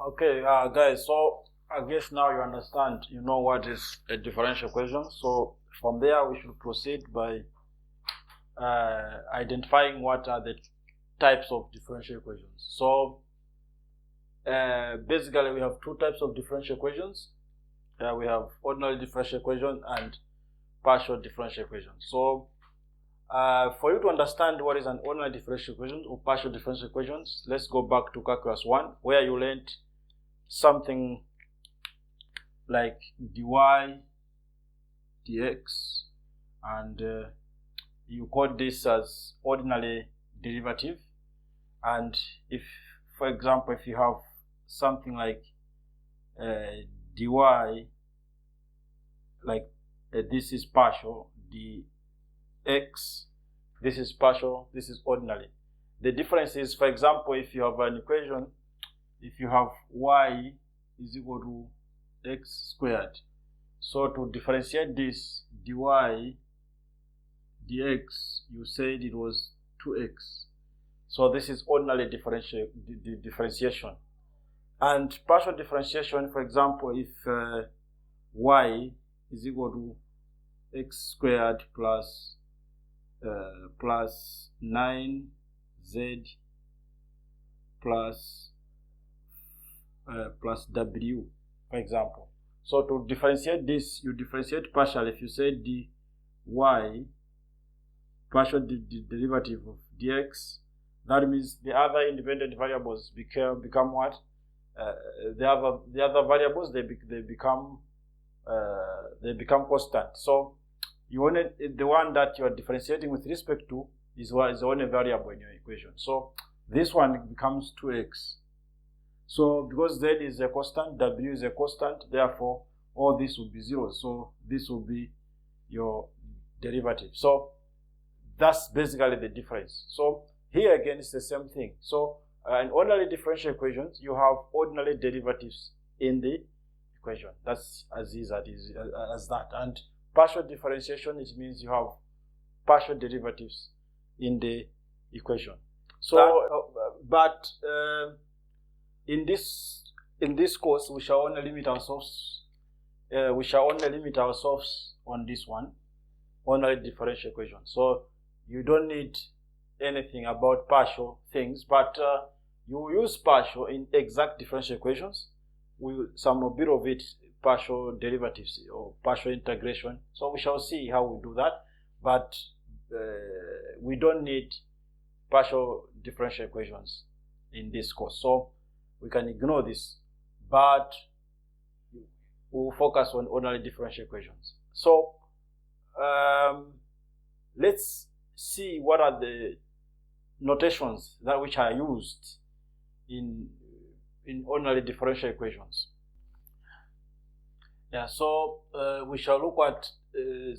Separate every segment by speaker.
Speaker 1: Okay, guys, so I guess now you understand, you know what is a differential equation. So from there we should proceed by identifying what are the types of differential equations. So basically we have two types of differential equations. We have ordinary differential equation and partial differential equation. So for you to understand what is an ordinary differential equation or partial differential equations, let's go back to calculus 1, where you learned something like dy dx, and you call this as ordinary derivative. And if, for example, if you have something like dy, like this is partial, dx, this is partial, this is ordinary. The difference is, for example, if you have an equation, if you have y is equal to x squared, so to differentiate this dy dx, you said it was 2x. So this is ordinary differentiation. And partial differentiation, for example, if y is equal to x squared plus 9z plus w, for example. So to differentiate this, you differentiate partial. If you say dy partial derivative of dx, that means the other independent variables become what? The other variables they become constant. So you want the one that you are differentiating with respect to is the only variable in your equation. So this one becomes 2x. So because z is a constant, w is a constant, therefore all this will be 0. So this will be your derivative. So that's basically the difference. So here again it's the same thing. So in ordinary differential equations, you have ordinary derivatives in the equation. That's as easy as that. And partial differentiation, it means you have partial derivatives in the equation. So in this course, we shall only limit ourselves on this one, ordinary differential equation. So you don't need anything about partial things, but you use partial in exact differential equations. Some bit of it partial derivatives or partial integration. So we shall see how we do that, but we don't need partial differential equations in this course. So we can ignore this, but we'll focus on ordinary differential equations. So let's see what are the notations which are used in ordinary differential equations. Yeah, so we shall look at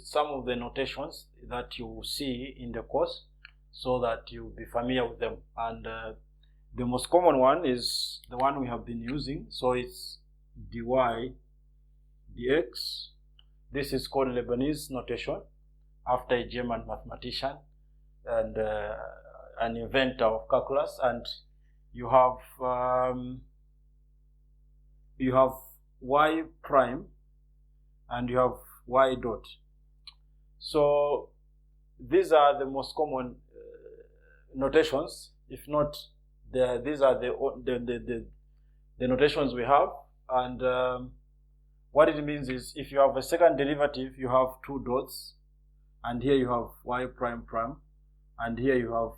Speaker 1: some of the notations that you will see in the course, so that you'll be familiar with them. And the most common one is the one we have been using. So it's dy dx. This is called Leibniz notation, after a German mathematician and an inventor of calculus. And you have y prime and you have y dot. So these are the most common notations. If not, these are the notations we have. And what it means is, if you have a second derivative, you have two dots, and here you have y prime prime, and here you have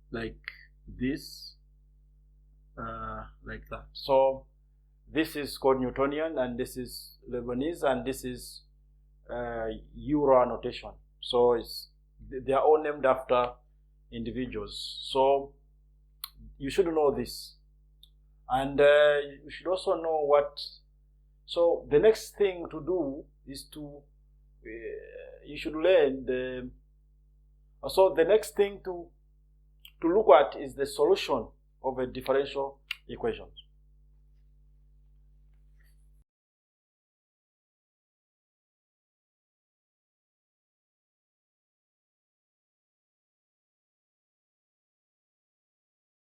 Speaker 1: like this, like that. So this is called Newtonian, and this is Leibniz, and this is Euro notation. So they are all named after individuals. So you should know this, and you should also know what. So the next thing to do is you should learn the. So the next thing to look at is the solution of a differential equation.